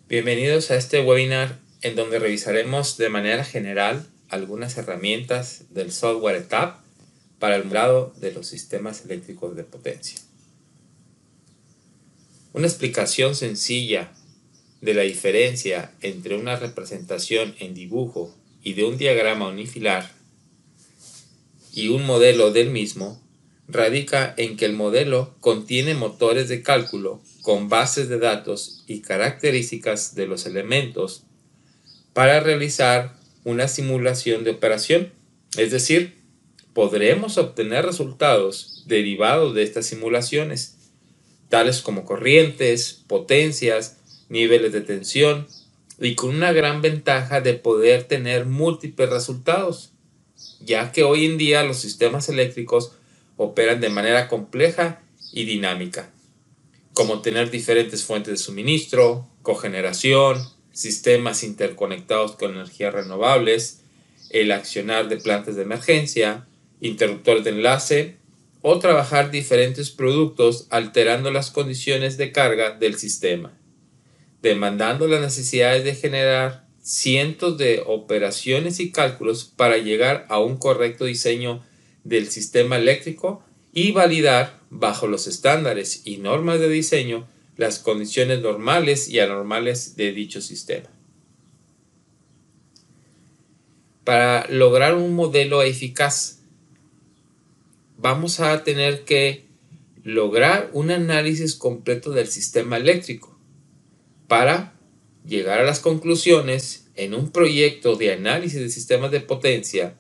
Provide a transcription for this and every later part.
Bienvenidos a este webinar en donde revisaremos de manera general algunas herramientas del software ETAP para el modelado de los sistemas eléctricos de potencia. Una explicación sencilla de la diferencia entre una representación en dibujo y de un diagrama unifilar y un modelo del mismo radica en que el modelo contiene motores de cálculo con bases de datos y características de los elementos para realizar una simulación de operación. Es decir, podremos obtener resultados derivados de estas simulaciones, tales como corrientes, potencias, niveles de tensión, y con una gran ventaja de poder tener múltiples resultados, ya que hoy en día los sistemas eléctricos operan de manera compleja y dinámica, como tener diferentes fuentes de suministro, cogeneración, sistemas interconectados con energías renovables, el accionar de plantas de emergencia, interruptores de enlace o trabajar diferentes productos alterando las condiciones de carga del sistema, demandando las necesidades de generar cientos de operaciones y cálculos para llegar a un correcto diseño del sistema eléctrico y validar bajo los estándares y normas de diseño las condiciones normales y anormales de dicho sistema. Para lograr un modelo eficaz, vamos a tener que lograr un análisis completo del sistema eléctrico para llegar a las conclusiones en un proyecto de análisis de sistemas de potencia,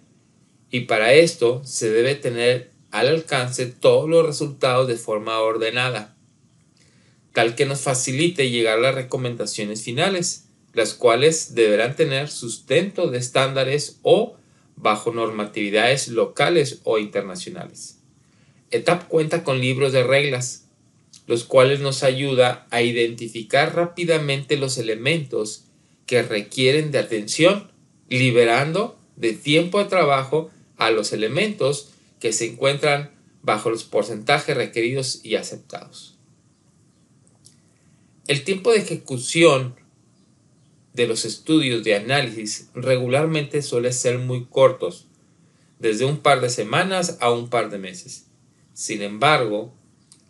y para esto se debe tener al alcance todos los resultados de forma ordenada, tal que nos facilite llegar a las recomendaciones finales, las cuales deberán tener sustento de estándares o bajo normatividades locales o internacionales. ETAP cuenta con libros de reglas, los cuales nos ayuda a identificar rápidamente los elementos que requieren de atención, liberando de tiempo de trabajo a los elementos que se encuentran bajo los porcentajes requeridos y aceptados. El tiempo de ejecución de los estudios de análisis regularmente suele ser muy cortos, desde un par de semanas a un par de meses. Sin embargo,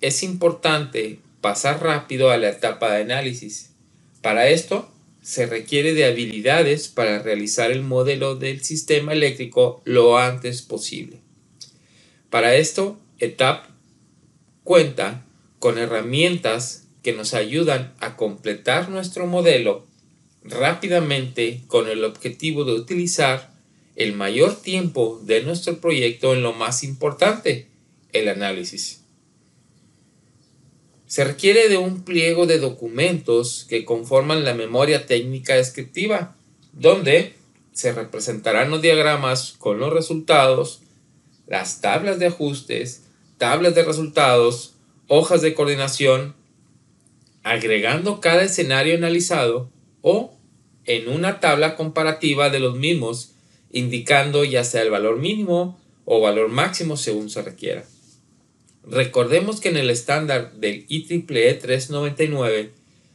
es importante pasar rápido a la etapa de análisis. Para esto, se requiere de habilidades para realizar el modelo del sistema eléctrico lo antes posible. Para esto, ETAP cuenta con herramientas que nos ayudan a completar nuestro modelo rápidamente con el objetivo de utilizar el mayor tiempo de nuestro proyecto en lo más importante, el análisis. Se requiere de un pliego de documentos que conforman la memoria técnica descriptiva, donde se representarán los diagramas con los resultados, las tablas de ajustes, tablas de resultados, hojas de coordinación, agregando cada escenario analizado o en una tabla comparativa de los mismos, indicando ya sea el valor mínimo o valor máximo según se requiera. Recordemos que en el estándar del IEEE 399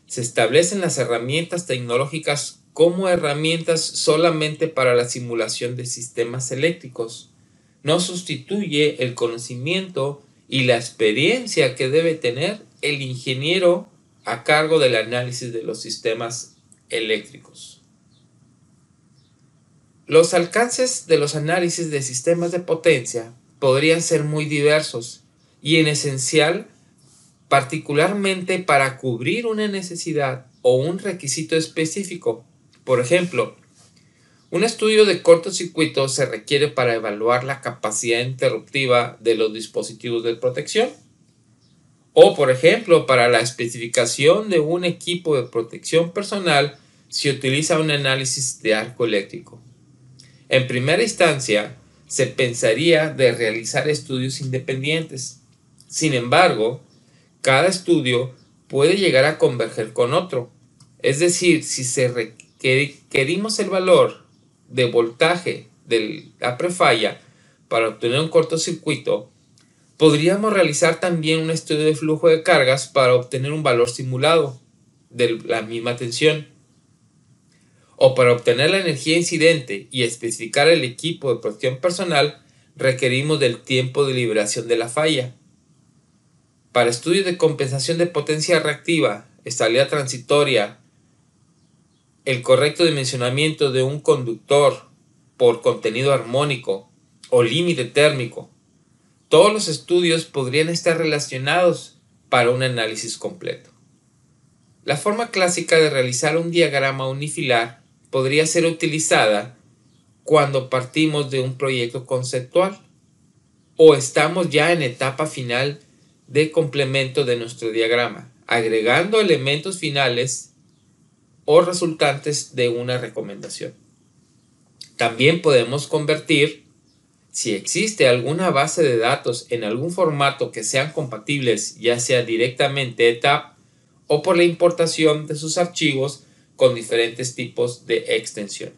se establecen las herramientas tecnológicas como herramientas solamente para la simulación de sistemas eléctricos. No sustituye el conocimiento y la experiencia que debe tener el ingeniero a cargo del análisis de los sistemas eléctricos. Los alcances de los análisis de sistemas de potencia podrían ser muy diversos y en esencial, particularmente para cubrir una necesidad o un requisito específico. Por ejemplo, un estudio de cortocircuito se requiere para evaluar la capacidad interruptiva de los dispositivos de protección. O, por ejemplo, para la especificación de un equipo de protección personal se utiliza un análisis de arco eléctrico. En primera instancia, se pensaría de realizar estudios independientes. Sin embargo, cada estudio puede llegar a converger con otro. Es decir, si requerimos el valor de voltaje de la prefalla para obtener un cortocircuito, podríamos realizar también un estudio de flujo de cargas para obtener un valor simulado de la misma tensión. o para obtener la energía incidente y especificar el equipo de protección personal, requerimos del tiempo de liberación de la falla. Para estudios de compensación de potencia reactiva, estabilidad transitoria, el correcto dimensionamiento de un conductor por contenido armónico o límite térmico, todos los estudios podrían estar relacionados para un análisis completo. La forma clásica de realizar un diagrama unifilar podría ser utilizada cuando partimos de un proyecto conceptual o estamos ya en etapa final de complemento de nuestro diagrama, agregando elementos finales o resultantes de una recomendación. También podemos convertir, si existe alguna base de datos en algún formato que sean compatibles, ya sea directamente ETAP o por la importación de sus archivos con diferentes tipos de extensión.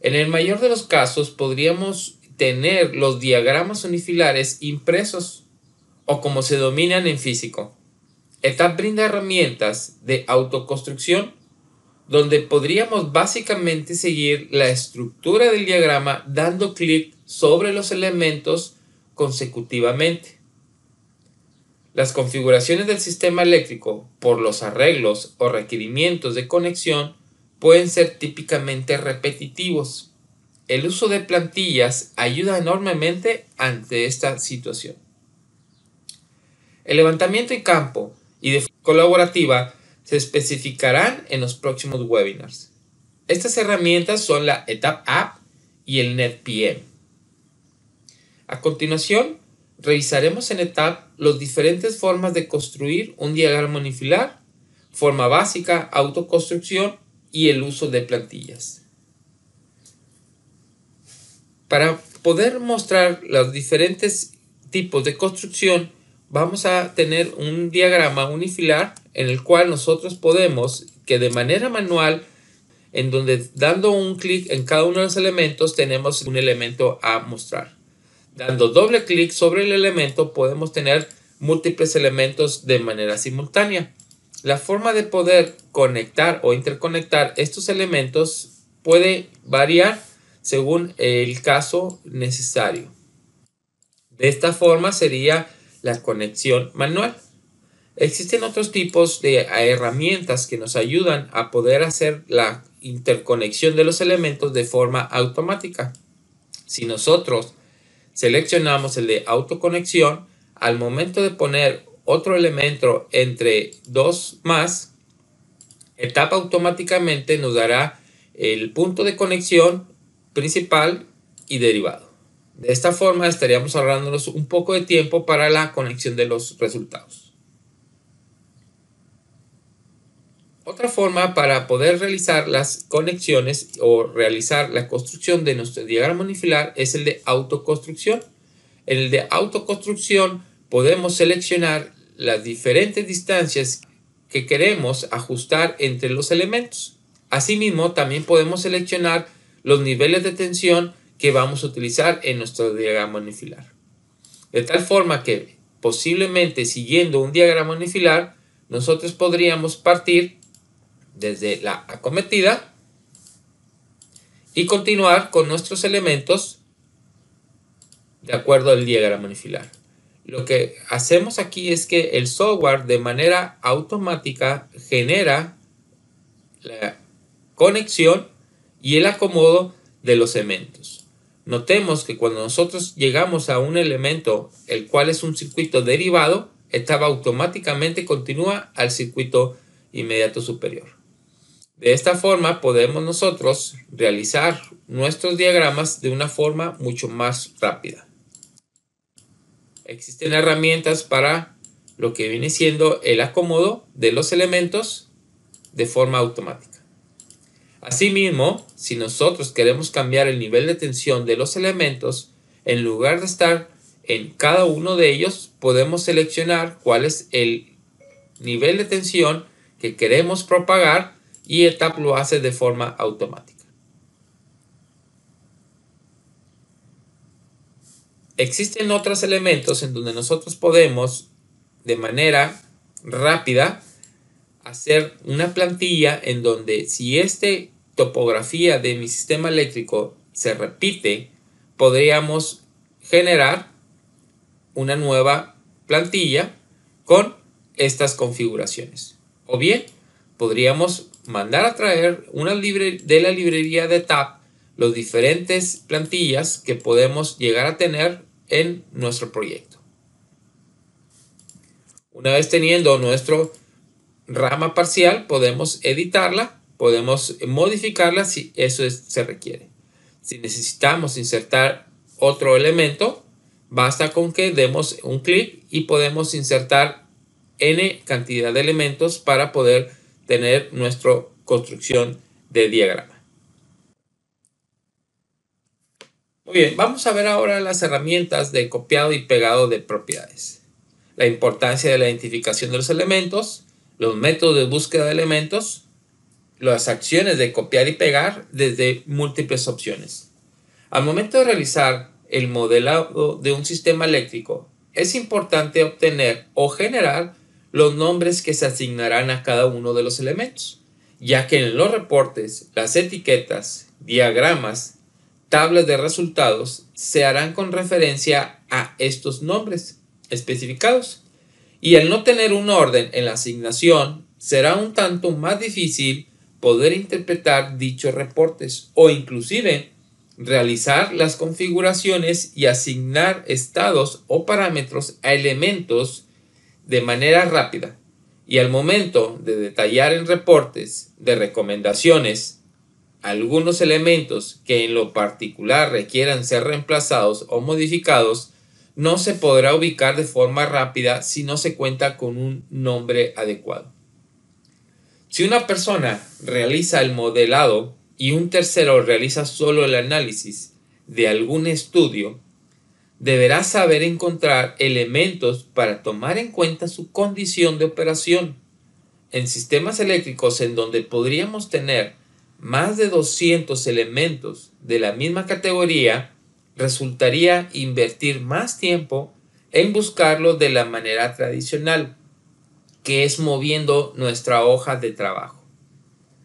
En el mayor de los casos podríamos tener los diagramas unifilares impresos o como se denominan en físico. ETAP brinda herramientas de autoconstrucción donde podríamos básicamente seguir la estructura del diagrama dando clic sobre los elementos consecutivamente. Las configuraciones del sistema eléctrico por los arreglos o requerimientos de conexión pueden ser típicamente repetitivos. El uso de plantillas ayuda enormemente ante esta situación. El levantamiento en campo y de forma colaborativa se especificarán en los próximos webinars. Estas herramientas son la ETAP App y el NetPM. A continuación, revisaremos en ETAP las diferentes formas de construir un diagrama unifilar, forma básica, autoconstrucción y el uso de plantillas. Para poder mostrar los diferentes tipos de construcción, vamos a tener un diagrama unifilar en el cual nosotros podemos que de manera manual, en donde dando un clic en cada uno de los elementos tenemos un elemento a mostrar. Dando doble clic sobre el elemento podemos tener múltiples elementos de manera simultánea. La forma de poder conectar o interconectar estos elementos puede variar según el caso necesario. De esta forma sería la conexión manual. Existen otros tipos de herramientas que nos ayudan a poder hacer la interconexión de los elementos de forma automática. Si nosotros seleccionamos el de autoconexión, al momento de poner otro elemento entre dos más, ETAP automáticamente nos dará el punto de conexión principal y derivado. De esta forma estaríamos ahorrándonos un poco de tiempo para la conexión de los resultados. Otra forma para poder realizar las conexiones o realizar la construcción de nuestro diagrama unifilar es el de autoconstrucción. En el de autoconstrucción podemos seleccionar las diferentes distancias que queremos ajustar entre los elementos. Asimismo, también podemos seleccionar los niveles de tensión que vamos a utilizar en nuestro diagrama unifilar. De tal forma que posiblemente siguiendo un diagrama unifilar, nosotros podríamos partir desde la acometida y continuar con nuestros elementos de acuerdo al diagrama unifilar. Lo que hacemos aquí es que el software de manera automática genera la conexión y el acomodo de los elementos. Notemos que cuando nosotros llegamos a un elemento, el cual es un circuito derivado, ETAP automáticamente continúa al circuito inmediato superior. De esta forma podemos nosotros realizar nuestros diagramas de una forma mucho más rápida. Existen herramientas para lo que viene siendo el acomodo de los elementos de forma automática. Asimismo, si nosotros queremos cambiar el nivel de tensión de los elementos, en lugar de estar en cada uno de ellos, podemos seleccionar cuál es el nivel de tensión que queremos propagar y ETAP lo hace de forma automática. Existen otros elementos en donde nosotros podemos de manera rápida hacer una plantilla en donde si esta topografía de mi sistema eléctrico se repite, podríamos generar una nueva plantilla con estas configuraciones. O bien, podríamos mandar a traer de la librería de TAP las diferentes plantillas que podemos llegar a tener en nuestro proyecto. Una vez teniendo nuestro rama parcial, podemos editarla, podemos modificarla si eso se requiere. Si necesitamos insertar otro elemento, basta con que demos un clic y podemos insertar n cantidad de elementos para poder tener nuestra construcción de diagrama. Muy bien, vamos a ver ahora las herramientas de copiado y pegado de propiedades. La importancia de la identificación de los elementos, los métodos de búsqueda de elementos, las acciones de copiar y pegar desde múltiples opciones. Al momento de realizar el modelado de un sistema eléctrico, es importante obtener o generar los nombres que se asignarán a cada uno de los elementos, ya que en los reportes, las etiquetas, diagramas, tablas de resultados se harán con referencia a estos nombres especificados, y al no tener un orden en la asignación, será un tanto más difícil poder interpretar dichos reportes o inclusive realizar las configuraciones y asignar estados o parámetros a elementos de manera rápida. Y al momento de detallar en reportes de recomendaciones algunos elementos que en lo particular requieran ser reemplazados o modificados, no se podrá ubicar de forma rápida si no se cuenta con un nombre adecuado. Si una persona realiza el modelado y un tercero realiza solo el análisis de algún estudio, deberá saber encontrar elementos para tomar en cuenta su condición de operación. En sistemas eléctricos en donde podríamos tener más de 200 elementos de la misma categoría, resultaría invertir más tiempo en buscarlos de la manera tradicional, que es moviendo nuestra hoja de trabajo.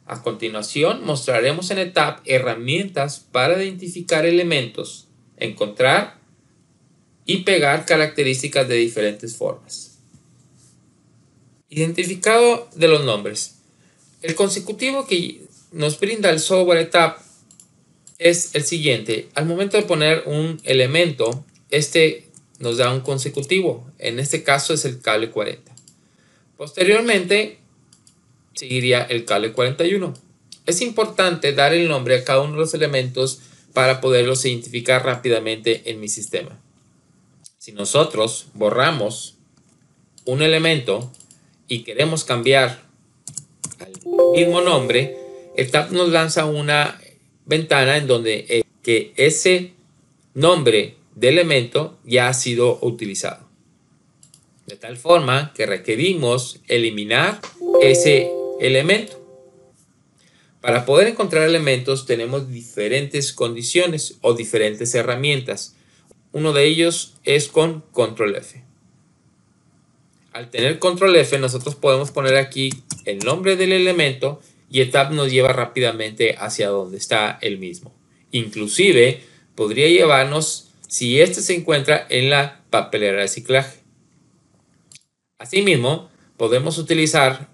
A continuación, mostraremos en ETAP herramientas para identificar elementos, encontrar y pegar características de diferentes formas. Identificado de los nombres. El consecutivo que nos brinda el software ETAP es el siguiente. Al momento de poner un elemento, este nos da un consecutivo. En este caso es el cable 40. Posteriormente seguiría el cable 41. Es importante dar el nombre a cada uno de los elementos para poderlos identificar rápidamente en mi sistema. Si nosotros borramos un elemento y queremos cambiar al mismo nombre, ETAP nos lanza una ventana en donde que ese nombre de elemento ya ha sido utilizado. De tal forma que requerimos eliminar ese elemento. Para poder encontrar elementos tenemos diferentes condiciones o diferentes herramientas. Uno de ellos es con Control F. Al tener Control F nosotros podemos poner aquí el nombre del elemento y ETAP nos lleva rápidamente hacia donde está el mismo. Inclusive podría llevarnos si este se encuentra en la papelera de reciclaje. Asimismo, podemos utilizar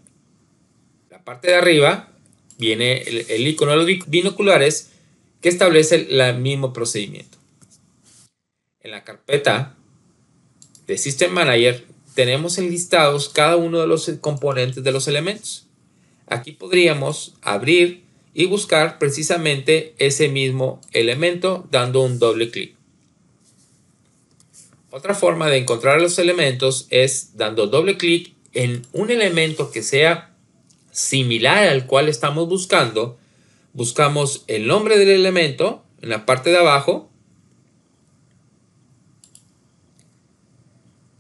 la parte de arriba, viene el icono de los binoculares que establece el mismo procedimiento. En la carpeta de System Manager tenemos enlistados cada uno de los componentes de los elementos. Aquí podríamos abrir y buscar precisamente ese mismo elemento dando un doble clic. Otra forma de encontrar los elementos es dando doble clic en un elemento que sea similar al cual estamos buscando. Buscamos el nombre del elemento en la parte de abajo.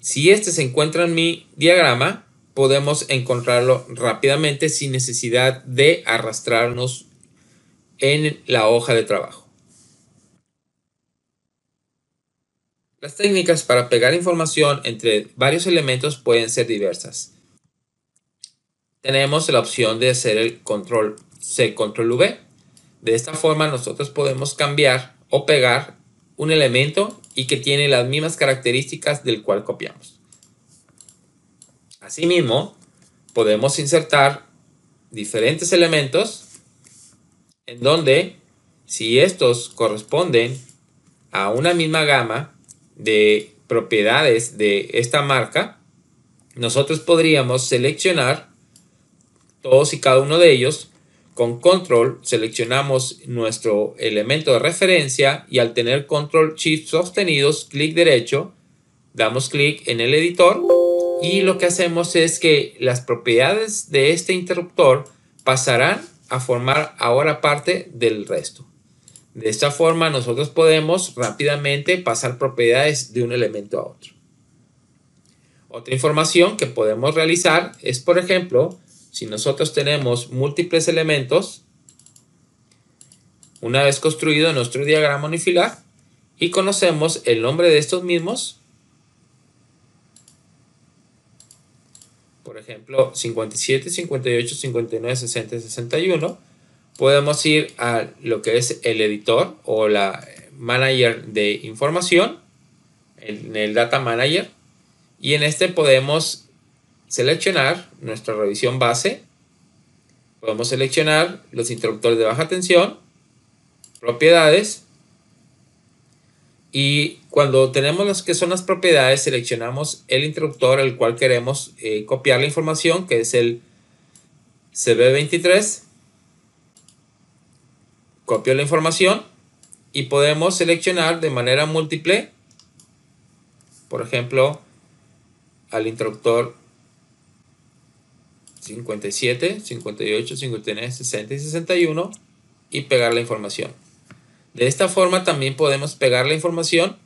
Si este se encuentra en mi diagrama, podemos encontrarlo rápidamente sin necesidad de arrastrarnos en la hoja de trabajo. Las técnicas para pegar información entre varios elementos pueden ser diversas. tenemos la opción de hacer el control C, control V. De esta forma nosotros podemos cambiar o pegar un elemento y que tiene las mismas características del cual copiamos. Asimismo, podemos insertar diferentes elementos en donde, si estos corresponden a una misma gama de propiedades de esta marca, nosotros podríamos seleccionar todos y cada uno de ellos. Con control seleccionamos nuestro elemento de referencia y al tener control shift sostenidos, clic derecho, damos clic en el editor y lo que hacemos es que las propiedades de este interruptor pasarán a formar ahora parte del resto. De esta forma nosotros podemos rápidamente pasar propiedades de un elemento a otro. Otra información que podemos realizar es, por ejemplo, si nosotros tenemos múltiples elementos, una vez construido nuestro diagrama unifilar y conocemos el nombre de estos mismos, por ejemplo 57, 58, 59, 60 y 61, podemos ir a lo que es el editor o la manager de información, en el data manager, y en este podemos seleccionar nuestra revisión base, podemos seleccionar los interruptores de baja tensión, propiedades, y cuando tenemos los que son las propiedades seleccionamos el interruptor al cual queremos copiar la información, que es el CB23, copio la información y podemos seleccionar de manera múltiple, por ejemplo, al interruptor 57, 58, 59, 60 y 61 y pegar la información. De esta forma también podemos pegar la información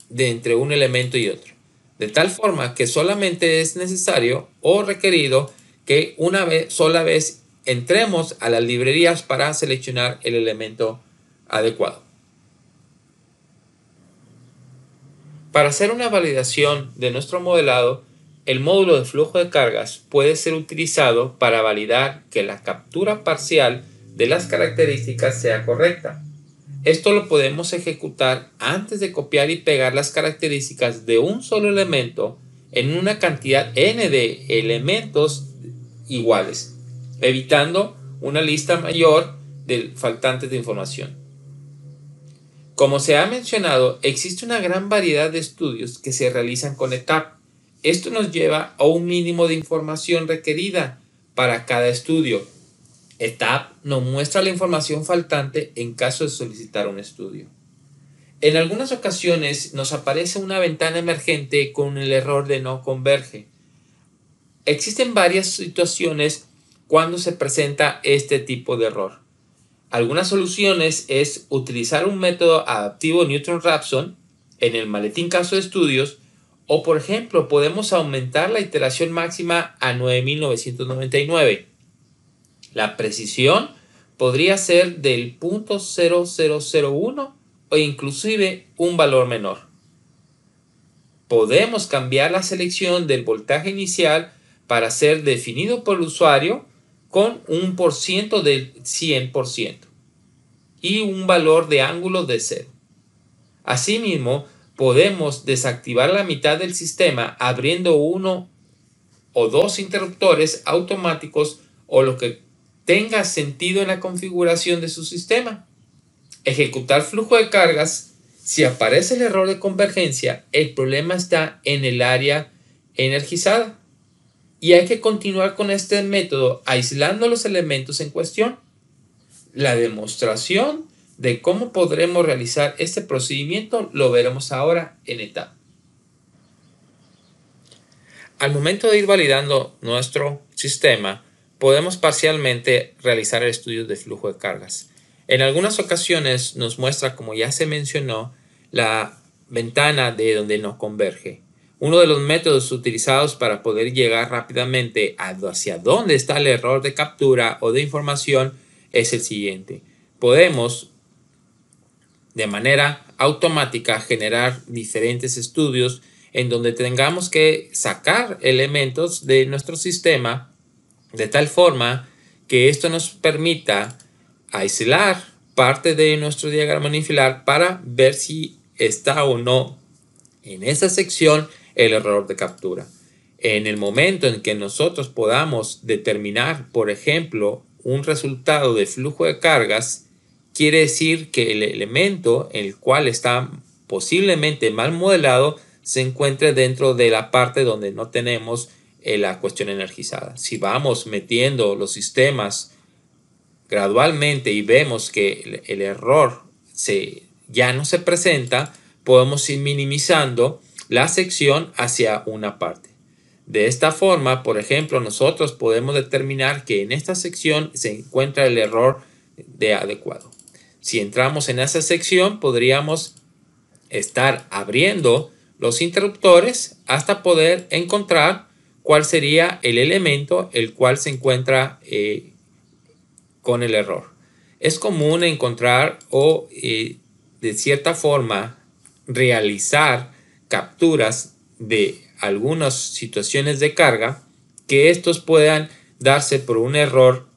de entre un elemento y otro, de tal forma que solamente es necesario o requerido que una sola vez entremos a las librerías para seleccionar el elemento adecuado. Para hacer una validación de nuestro modelado, el módulo de flujo de cargas puede ser utilizado para validar que la captura parcial de las características sea correcta. Esto lo podemos ejecutar antes de copiar y pegar las características de un solo elemento en una cantidad n de elementos iguales, evitando una lista mayor de faltantes de información. Como se ha mencionado, existe una gran variedad de estudios que se realizan con ETAP. Esto nos lleva a un mínimo de información requerida para cada estudio. ETAP nos muestra la información faltante en caso de solicitar un estudio. En algunas ocasiones nos aparece una ventana emergente con el error de no converge. Existen varias situaciones cuando se presenta este tipo de error. Algunas soluciones es utilizar un método adaptivo Newton-Raphson en el maletín caso de estudios, o por ejemplo podemos aumentar la iteración máxima a 9999. La precisión podría ser del 0.0001 o inclusive un valor menor. Podemos cambiar la selección del voltaje inicial para ser definido por el usuario con un % del 100% y un valor de ángulo de 0. Asimismo, podemos desactivar la mitad del sistema abriendo uno o dos interruptores automáticos o lo que tenga sentido en la configuración de su sistema. Ejecutar flujo de cargas. Si aparece el error de convergencia, el problema está en el área energizada y hay que continuar con este método aislando los elementos en cuestión. La demostración de cómo podremos realizar este procedimiento lo veremos ahora en ETAP. Al momento de ir validando nuestro sistema, podemos parcialmente realizar estudios de flujo de cargas. En algunas ocasiones nos muestra, como ya se mencionó, la ventana de donde no converge. Uno de los métodos utilizados para poder llegar rápidamente hacia dónde está el error de captura o de información es el siguiente. Podemos de manera automática generar diferentes estudios en donde tengamos que sacar elementos de nuestro sistema de tal forma que esto nos permita aislar parte de nuestro diagrama unifilar para ver si está o no en esa sección el error de captura. En el momento en que nosotros podamos determinar, por ejemplo, un resultado de flujo de cargas, quiere decir que el elemento en el cual está posiblemente mal modelado se encuentre dentro de la parte donde no tenemos la cuestión energizada. Si vamos metiendo los sistemas gradualmente y vemos que el error ya no se presenta, podemos ir minimizando la sección hacia una parte. De esta forma, por ejemplo, nosotros podemos determinar que en esta sección se encuentra el error de adecuado. Si entramos en esa sección, podríamos estar abriendo los interruptores hasta poder encontrar cuál sería el elemento el cual se encuentra con el error. Es común encontrar o de cierta forma realizar capturas de algunas situaciones de carga que estos puedan darse por un error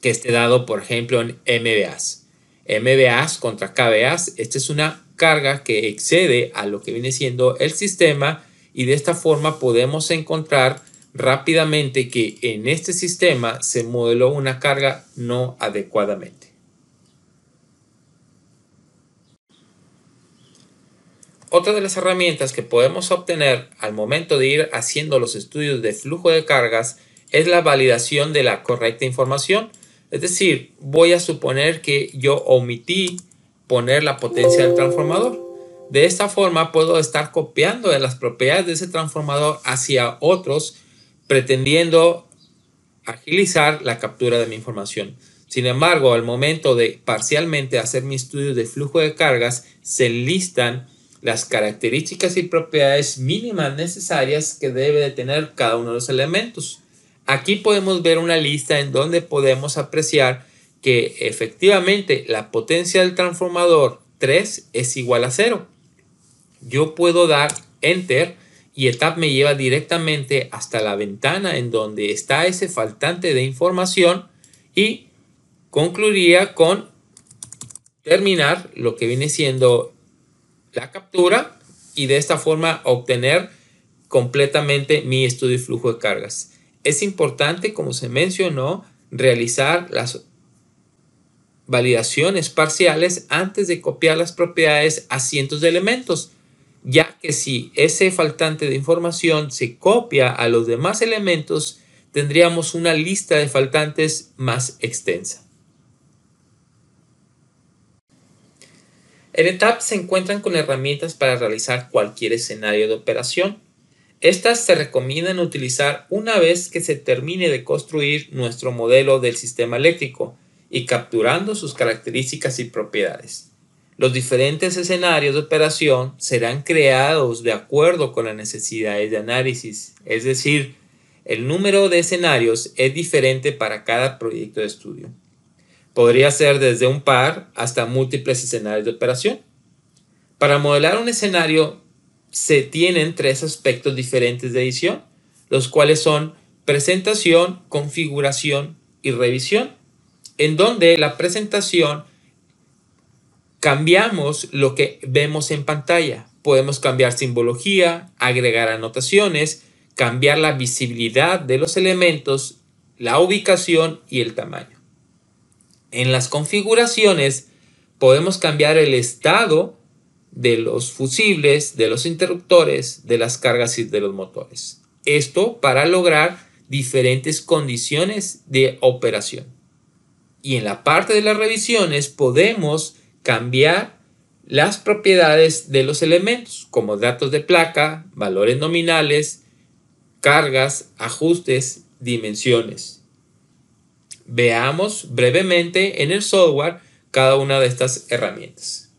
que esté dado, por ejemplo, en MVAs. MVAs contra KVAs, esta es una carga que excede a lo que viene siendo el sistema y de esta forma podemos encontrar rápidamente que en este sistema se modeló una carga no adecuadamente. Otra de las herramientas que podemos obtener al momento de ir haciendo los estudios de flujo de cargas es la validación de la correcta información. Es decir, voy a suponer que yo omití poner la potencia del transformador. De esta forma puedo estar copiando de las propiedades de ese transformador hacia otros, pretendiendo agilizar la captura de mi información. Sin embargo, al momento de parcialmente hacer mi estudio de flujo de cargas, se listan las características y propiedades mínimas necesarias que debe de tener cada uno de los elementos. Aquí podemos ver una lista en donde podemos apreciar que efectivamente la potencia del transformador 3 es igual a 0. Yo puedo dar Enter y ETAP me lleva directamente hasta la ventana en donde está ese faltante de información y concluiría con terminar lo que viene siendo la captura y de esta forma obtener completamente mi estudio de flujo de cargas. Es importante, como se mencionó, realizar las validaciones parciales antes de copiar las propiedades a cientos de elementos, ya que si ese faltante de información se copia a los demás elementos, tendríamos una lista de faltantes más extensa. En ETAP se encuentran con herramientas para realizar cualquier escenario de operación. Estas se recomiendan utilizar una vez que se termine de construir nuestro modelo del sistema eléctrico y capturando sus características y propiedades. Los diferentes escenarios de operación serán creados de acuerdo con las necesidades de análisis, es decir, el número de escenarios es diferente para cada proyecto de estudio. Podría ser desde un par hasta múltiples escenarios de operación. Para modelar un escenario se tienen tres aspectos diferentes de edición, los cuales son presentación, configuración y revisión, en donde la presentación cambiamos lo que vemos en pantalla. Podemos cambiar simbología, agregar anotaciones, cambiar la visibilidad de los elementos, la ubicación y el tamaño. En las configuraciones podemos cambiar el estado de los fusibles, de los interruptores, de las cargas y de los motores. Esto para lograr diferentes condiciones de operación. Y en la parte de las revisiones podemos cambiar las propiedades de los elementos, como datos de placa, valores nominales, cargas, ajustes, dimensiones. Veamos brevemente en el software cada una de estas herramientas.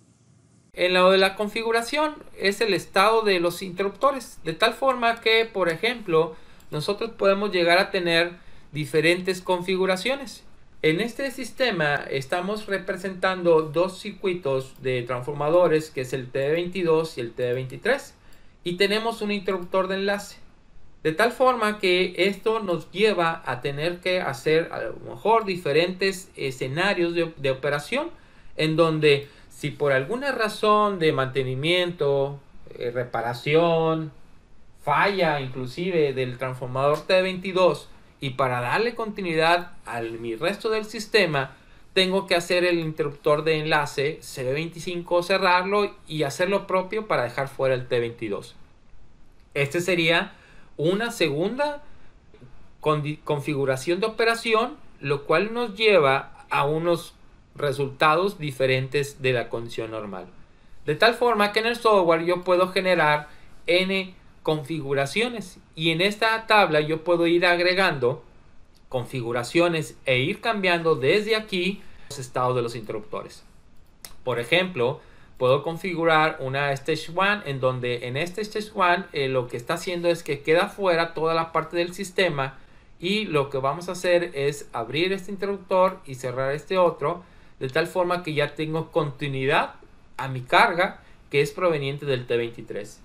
En lo de la configuración es el estado de los interruptores, de tal forma que, por ejemplo, nosotros podemos llegar a tener diferentes configuraciones. En este sistema estamos representando dos circuitos de transformadores, que es el TD22 y el TD23, y tenemos un interruptor de enlace. De tal forma que esto nos lleva a tener que hacer a lo mejor diferentes escenarios de operación, en donde si por alguna razón de mantenimiento, reparación, falla inclusive del transformador T22, y para darle continuidad a mi resto del sistema, tengo que hacer el interruptor de enlace CB25, cerrarlo y hacer lo propio para dejar fuera el T22. Este sería una segunda configuración de operación, lo cual nos lleva a unos resultados diferentes de la condición normal. De tal forma que en el software yo puedo generar n configuraciones, y en esta tabla yo puedo ir agregando configuraciones e ir cambiando desde aquí los estados de los interruptores. Por ejemplo, puedo configurar una Stage 1 en donde en este Stage 1 lo que está haciendo es que queda fuera toda la parte del sistema, y lo que vamos a hacer es abrir este interruptor y cerrar este otro, de tal forma que ya tengo continuidad a mi carga que es proveniente del T23.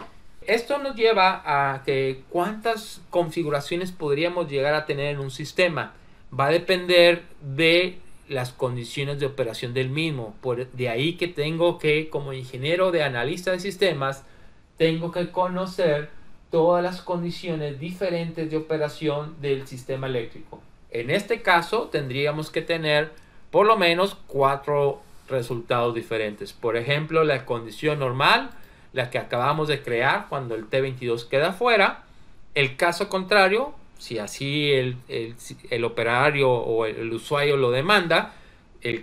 Esto nos lleva a que cuántas configuraciones podríamos llegar a tener en un sistema. Va a depender de las condiciones de operación del mismo. De ahí que tengo que, como ingeniero de analista de sistemas, tengo que conocer todas las condiciones diferentes de operación del sistema eléctrico. En este caso tendríamos que tener por lo menos 4 resultados diferentes. Por ejemplo, la condición normal, la que acabamos de crear cuando el T22 queda fuera. El caso contrario, si así el operario o el usuario lo demanda,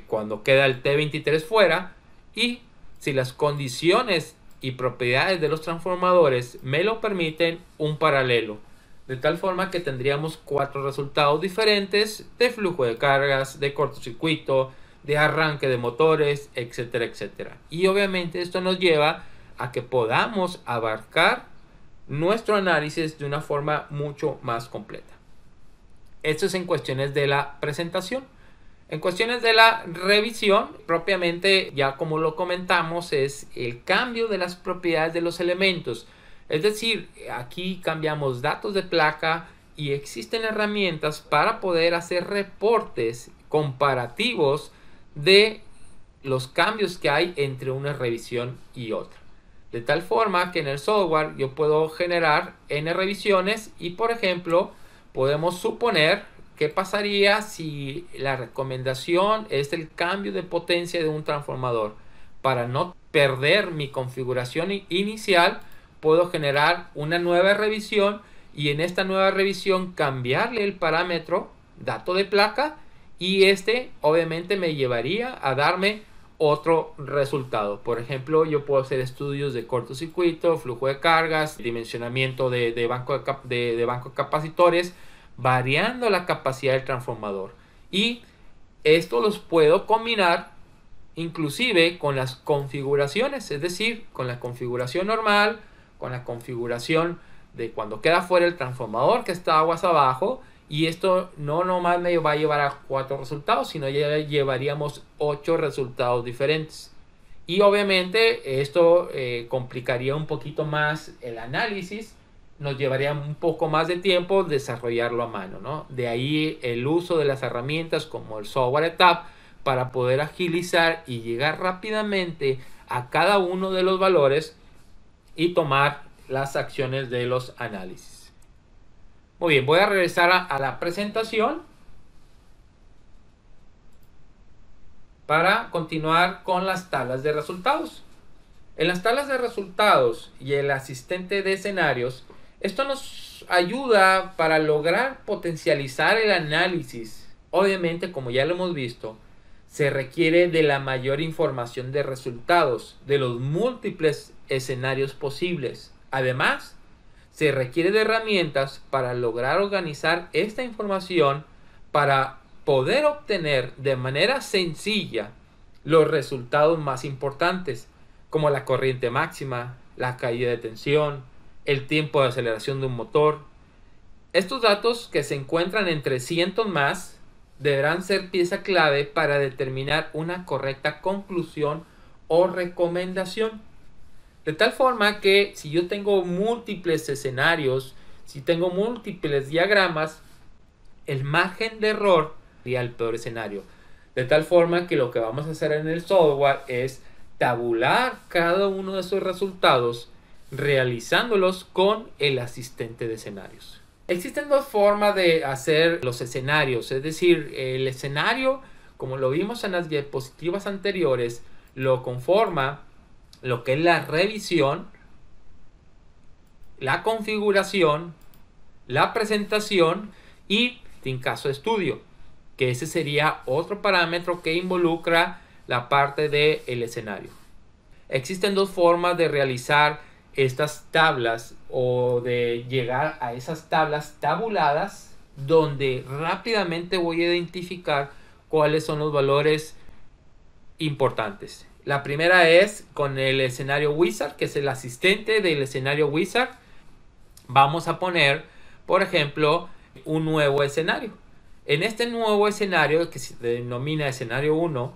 cuando queda el T23 fuera. Y si las condiciones y propiedades de los transformadores me lo permiten, un paralelo. De tal forma que tendríamos 4 resultados diferentes de flujo de cargas, de cortocircuito, de arranque de motores, etcétera, etcétera. Y obviamente esto nos lleva a que podamos abarcar nuestro análisis de una forma mucho más completa. Esto es en cuestiones de la presentación. En cuestiones de la revisión, propiamente, ya como lo comentamos, es el cambio de las propiedades de los elementos. Es decir, aquí cambiamos datos de placa y existen herramientas para poder hacer reportes comparativos de los cambios que hay entre una revisión y otra. De tal forma que en el software yo puedo generar n revisiones y, por ejemplo, podemos suponer qué pasaría si la recomendación es el cambio de potencia de un transformador. Para no perder mi configuración inicial, puedo generar una nueva revisión y en esta nueva revisión cambiarle el parámetro dato de placa, y este obviamente me llevaría a darme otro resultado. Por ejemplo, yo puedo hacer estudios de cortocircuito, flujo de cargas, dimensionamiento de banco de capacitores, variando la capacidad del transformador. Y esto los puedo combinar inclusive con las configuraciones, es decir, con la configuración normal, con la configuración de cuando queda fuera el transformador que está aguas abajo. Y esto no nomás me va a llevar a 4 resultados, sino ya llevaríamos 8 resultados diferentes. Y obviamente esto complicaría un poquito más el análisis, nos llevaría un poco más de tiempo desarrollarlo a mano, ¿no? De ahí el uso de las herramientas como el software ETAP para poder agilizar y llegar rápidamente a cada uno de los valores y tomar las acciones de los análisis. Muy bien, voy a regresar a la presentación para continuar con las tablas de resultados. En las tablas de resultados y el asistente de escenarios, esto nos ayuda para lograr potencializar el análisis. Obviamente, como ya lo hemos visto, se requiere de la mayor información de resultados, de los múltiples escenarios posibles. Además, se requiere de herramientas para lograr organizar esta información para poder obtener de manera sencilla los resultados más importantes, como la corriente máxima, la caída de tensión, el tiempo de aceleración de un motor. Estos datos, que se encuentran entre cientos más, deberán ser pieza clave para determinar una correcta conclusión o recomendación. De tal forma que si yo tengo múltiples escenarios, Si tengo múltiples diagramas, el margen de error sería el peor escenario. De tal forma que lo que vamos a hacer en el software es tabular cada uno de esos resultados realizándolos con el asistente de escenarios. Existen dos formas de hacer los escenarios, es decir, el escenario, como lo vimos en las diapositivas anteriores, lo conforma lo que es la revisión, la configuración, la presentación y en caso de estudio, que ese sería otro parámetro que involucra la parte del escenario. Existen dos formas de realizar estas tablas o de llegar a esas tablas tabuladas donde rápidamente voy a identificar cuáles son los valores importantes. La primera es con el escenario Wizard, que es el asistente del escenario Wizard. Vamos a poner, por ejemplo, un nuevo escenario. En este nuevo escenario, que se denomina escenario 1,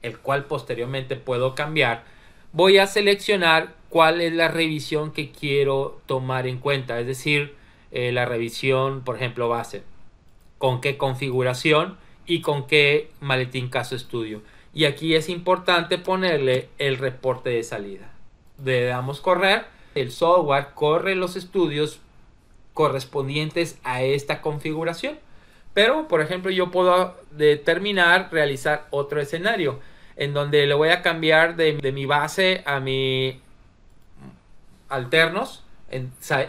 el cual posteriormente puedo cambiar, voy a seleccionar cuál es la revisión que quiero tomar en cuenta. Es decir, la revisión, por ejemplo, base. Con qué configuración y con qué maletín caso estudio. Y aquí es importante ponerle el reporte de salida. Le damos correr. El software corre los estudios correspondientes a esta configuración. Pero, por ejemplo, yo puedo determinar realizar otro escenario en donde le voy a cambiar de mi base a mi alternos.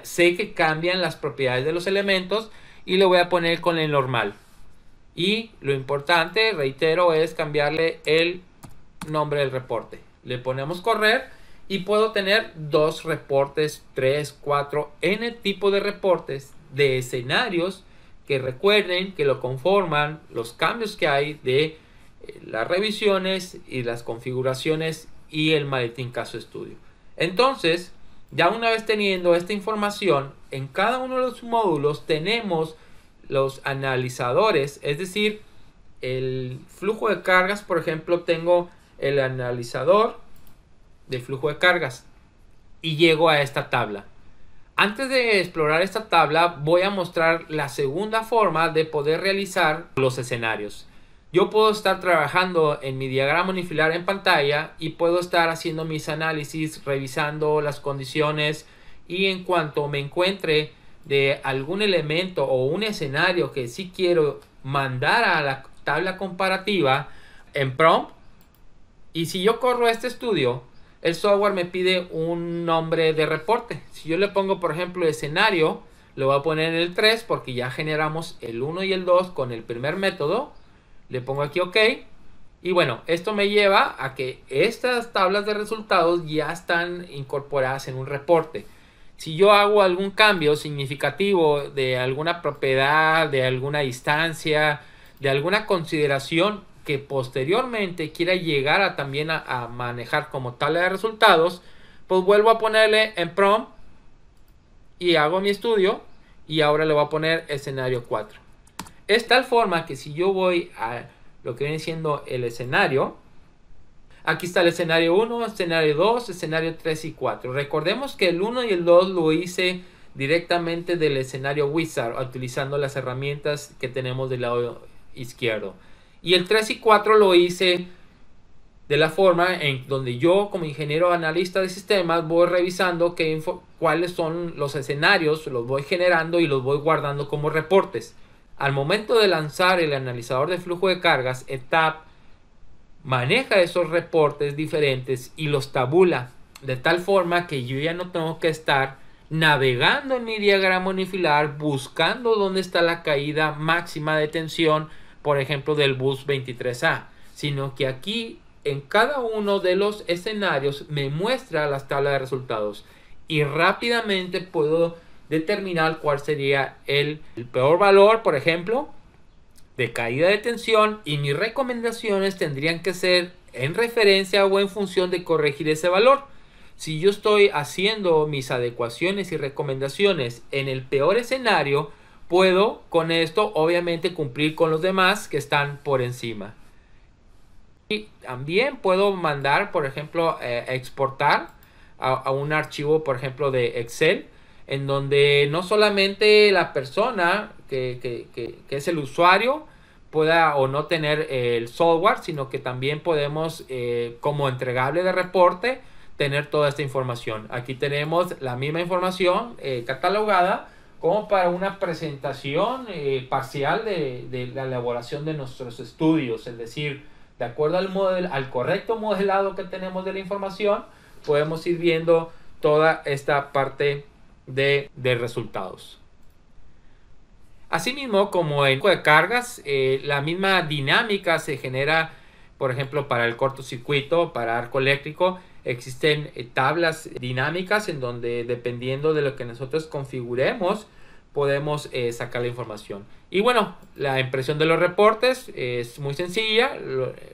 Sé que cambian las propiedades de los elementos y le voy a poner con el normal. Y lo importante, reitero, es cambiarle el nombre del reporte. Le ponemos correr y puedo tener 2 reportes, 3, 4, n tipo de reportes de escenarios que recuerden que lo conforman los cambios que hay de las revisiones y las configuraciones y el maletín caso estudio. Entonces, ya una vez teniendo esta información, en cada uno de los módulos tenemos los analizadores, es decir, el flujo de cargas. Por ejemplo, tengo el analizador de flujo de cargas y llego a esta tabla. Antes de explorar esta tabla, voy a mostrar la segunda forma de poder realizar los escenarios. Yo puedo estar trabajando en mi diagrama unifilar en pantalla y puedo estar haciendo mis análisis, revisando las condiciones, y en cuanto me encuentre de algún elemento o un escenario que sí quiero mandar a la tabla comparativa en prompt, y si yo corro este estudio, el software me pide un nombre de reporte. Si yo le pongo, por ejemplo, escenario, le voy a poner el 3 porque ya generamos el 1 y el 2 con el primer método. Le pongo aquí OK. Y bueno, esto me lleva a que estas tablas de resultados ya están incorporadas en un reporte. Si yo hago algún cambio significativo de alguna propiedad, de alguna distancia, de alguna consideración que posteriormente quiera llegar a también a manejar como tabla de resultados, pues vuelvo a ponerle en prompt y hago mi estudio, y ahora le voy a poner escenario 4. Es tal forma que si yo voy a lo que viene siendo el escenario, aquí está el escenario 1, escenario 2, escenario 3 y 4. Recordemos que el 1 y el 2 lo hice directamente del escenario Wizard, utilizando las herramientas que tenemos del lado izquierdo. Y el 3 y 4 lo hice de la forma en donde yo, como ingeniero analista de sistemas, voy revisando cuáles son los escenarios, los voy generando y los voy guardando como reportes. Al momento de lanzar el analizador de flujo de cargas, ETAP maneja esos reportes diferentes y los tabula de tal forma que yo ya no tengo que estar navegando en mi diagrama unifilar buscando dónde está la caída máxima de tensión, por ejemplo, del bus 23A, sino que aquí en cada uno de los escenarios me muestra las tablas de resultados y rápidamente puedo determinar cuál sería el peor valor, por ejemplo, de caída de tensión, y mis recomendaciones tendrían que ser en referencia o en función de corregir ese valor. Si yo estoy haciendo mis adecuaciones y recomendaciones en el peor escenario, puedo con esto obviamente cumplir con los demás que están por encima. Y también puedo mandar, por ejemplo, exportar a un archivo, por ejemplo, de Excel, en donde no solamente la persona que es el usuario pueda o no tener el software, sino que también podemos, como entregable de reporte, tener toda esta información. Aquí tenemos la misma información catalogada como para una presentación parcial de la elaboración de nuestros estudios, es decir, de acuerdo al correcto modelado que tenemos de la información, podemos ir viendo toda esta parte de resultados. Asimismo, como en de cargas, la misma dinámica se genera, por ejemplo, para el cortocircuito, para arco eléctrico, existen tablas dinámicas en donde, dependiendo de lo que nosotros configuremos, podemos sacar la información. Y bueno, la impresión de los reportes es muy sencilla.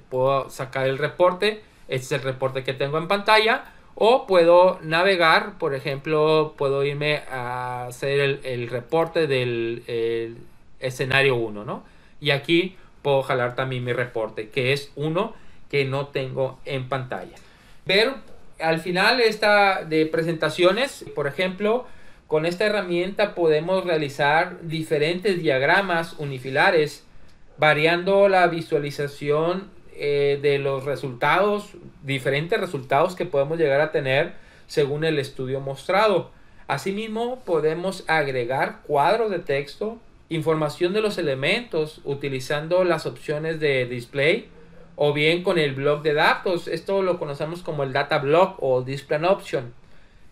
Puedo sacar el reporte. Este es el reporte que tengo en pantalla. O puedo navegar, por ejemplo, puedo irme a hacer el reporte del escenario 1, ¿no? Y aquí puedo jalar también mi reporte, que es uno que no tengo en pantalla. Ver al final esta de presentaciones, por ejemplo, con esta herramienta podemos realizar diferentes diagramas unifilares, variando la visualización de los resultados, diferentes resultados que podemos llegar a tener según el estudio mostrado. Asimismo, podemos agregar cuadros de texto, información de los elementos utilizando las opciones de display o bien con el bloc de datos. Esto lo conocemos como el data block o display option.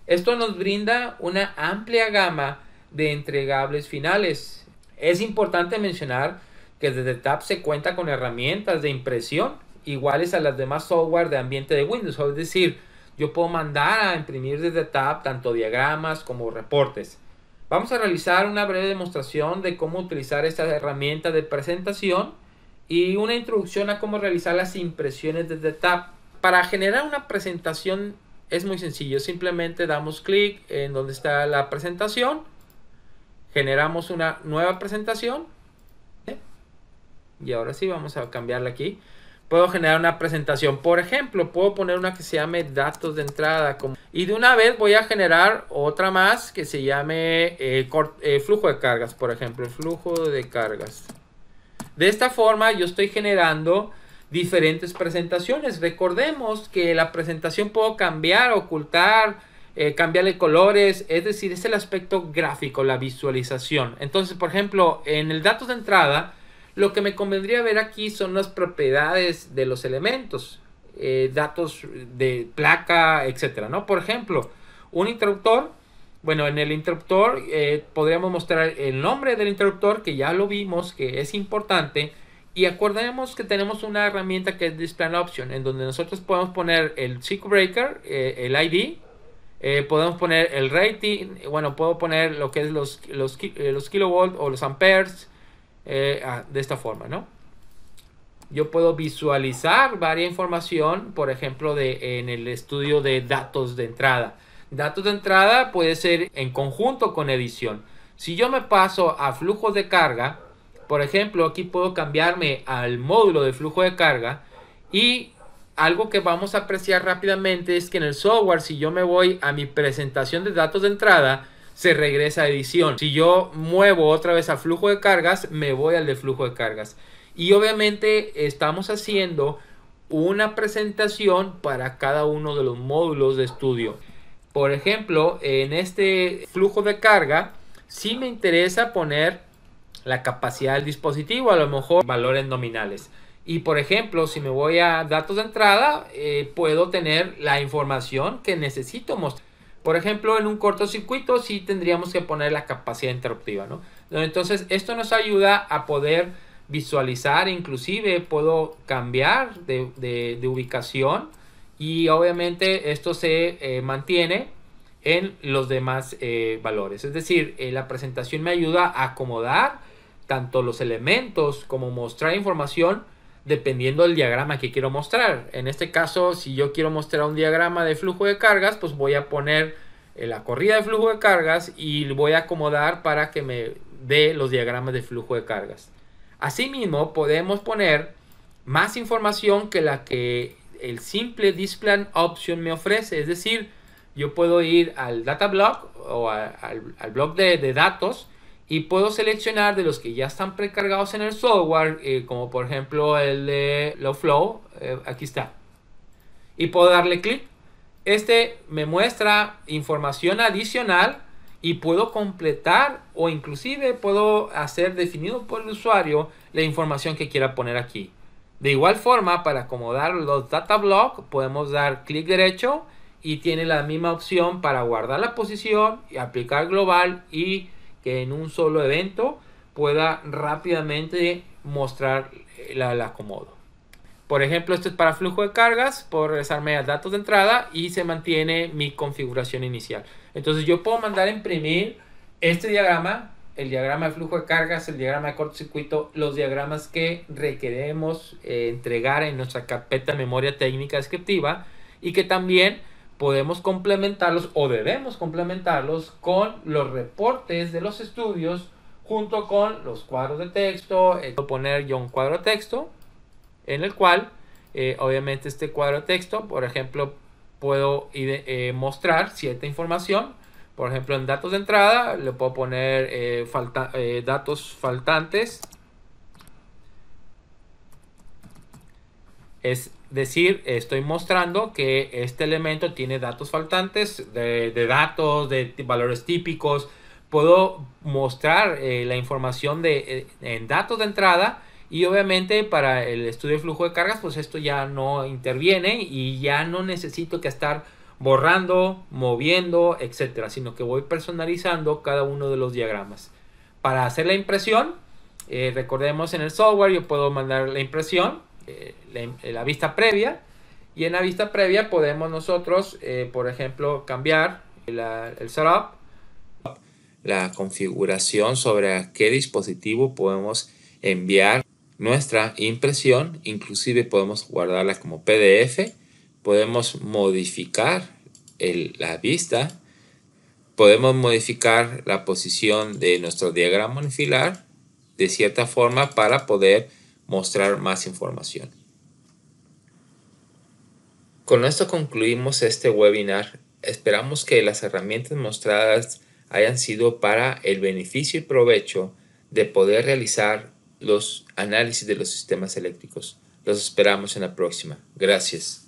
Esto nos brinda una amplia gama de entregables finales. Es importante mencionar que desde TAP se cuenta con herramientas de impresión iguales a las demás software de ambiente de Windows. Es decir, yo puedo mandar a imprimir desde TAP tanto diagramas como reportes. Vamos a realizar una breve demostración de cómo utilizar estas herramientas de presentación y una introducción a cómo realizar las impresiones desde TAP. Para generar una presentación es muy sencillo. Simplemente damos clic en donde está la presentación. Generamos una nueva presentación. Y ahora sí, vamos a cambiarla aquí. Puedo generar una presentación. Por ejemplo, puedo poner una que se llame datos de entrada. Y de una vez voy a generar otra más que se llame flujo de cargas. Por ejemplo, flujo de cargas. De esta forma yo estoy generando diferentes presentaciones. Recordemos que la presentación puedo cambiar, ocultar, cambiarle colores. Es decir, es el aspecto gráfico, la visualización. Entonces, por ejemplo, en el datos de entrada, lo que me convendría ver aquí son las propiedades de los elementos, datos de placa, etcétera, ¿no? Por ejemplo, un interruptor. Bueno, en el interruptor podríamos mostrar el nombre del interruptor, que ya lo vimos, que es importante. Y acordemos que tenemos una herramienta que es Display Option, en donde nosotros podemos poner el circuit breaker, el ID. Podemos poner el rating. Bueno, puedo poner lo que es los kilovolts o los amperes. De esta forma, ¿no? Yo puedo visualizar varias información, por ejemplo, en el estudio de datos de entrada. Datos de entrada puede ser en conjunto con edición. Si yo me paso a flujo de carga, por ejemplo, aquí puedo cambiarme al módulo de flujo de carga, y algo que vamos a apreciar rápidamente es que en el software, si yo me voy a mi presentación de datos de entrada, se regresa a edición. Si yo muevo otra vez a flujo de cargas, me voy al de flujo de cargas. Y obviamente estamos haciendo una presentación para cada uno de los módulos de estudio. Por ejemplo, en este flujo de carga, sí me interesa poner la capacidad del dispositivo, a lo mejor valores nominales. Y por ejemplo, si me voy a datos de entrada, puedo tener la información que necesito mostrar. Por ejemplo, en un cortocircuito sí tendríamos que poner la capacidad interruptiva, ¿no? Entonces, esto nos ayuda a poder visualizar, inclusive puedo cambiar de ubicación, y obviamente esto se mantiene en los demás valores. Es decir, la presentación me ayuda a acomodar tanto los elementos como mostrar información dependiendo del diagrama que quiero mostrar. En este caso, si yo quiero mostrar un diagrama de flujo de cargas, pues voy a poner la corrida de flujo de cargas y voy a acomodar para que me dé los diagramas de flujo de cargas. Asimismo, podemos poner más información que la que el simple Display Option me ofrece. Es decir, yo puedo ir al Data Block o al blog de datos y puedo seleccionar de los que ya están precargados en el software, como por ejemplo el de Lowflow, aquí está. Y puedo darle clic. Este me muestra información adicional y puedo completar o inclusive puedo hacer definido por el usuario la información que quiera poner aquí. De igual forma, para acomodar los data blocks, podemos dar clic derecho y tiene la misma opción para guardar la posición y aplicar global y que en un solo evento pueda rápidamente mostrar el acomodo. Por ejemplo, esto es para flujo de cargas, puedo regresarme a datos de entrada y se mantiene mi configuración inicial. Entonces yo puedo mandar a imprimir este diagrama, el diagrama de flujo de cargas, el diagrama de cortocircuito, los diagramas que requeremos entregar en nuestra carpeta de memoria técnica descriptiva y que también podemos complementarlos o debemos complementarlos con los reportes de los estudios junto con los cuadros de texto. Puedo poner yo un cuadro de texto en el cual obviamente este cuadro de texto, por ejemplo, puedo mostrar cierta información. Por ejemplo, en datos de entrada le puedo poner datos faltantes. Es decir, estoy mostrando que este elemento tiene datos faltantes de datos, de valores típicos. Puedo mostrar la información en datos de entrada y obviamente para el estudio de flujo de cargas, pues esto ya no interviene y ya no necesito que estar borrando, moviendo, etcétera, sino que voy personalizando cada uno de los diagramas. Para hacer la impresión, recordemos en el software yo puedo mandar la impresión, la vista previa, y en la vista previa podemos nosotros, por ejemplo, cambiar el setup, la configuración sobre a qué dispositivo podemos enviar nuestra impresión, inclusive podemos guardarla como PDF, podemos modificar la vista, podemos modificar la posición de nuestro diagrama unifilar de cierta forma para poder mostrar más información. Con esto concluimos este webinar. Esperamos que las herramientas mostradas hayan sido para el beneficio y provecho de poder realizar los análisis de los sistemas eléctricos. Los esperamos en la próxima. Gracias.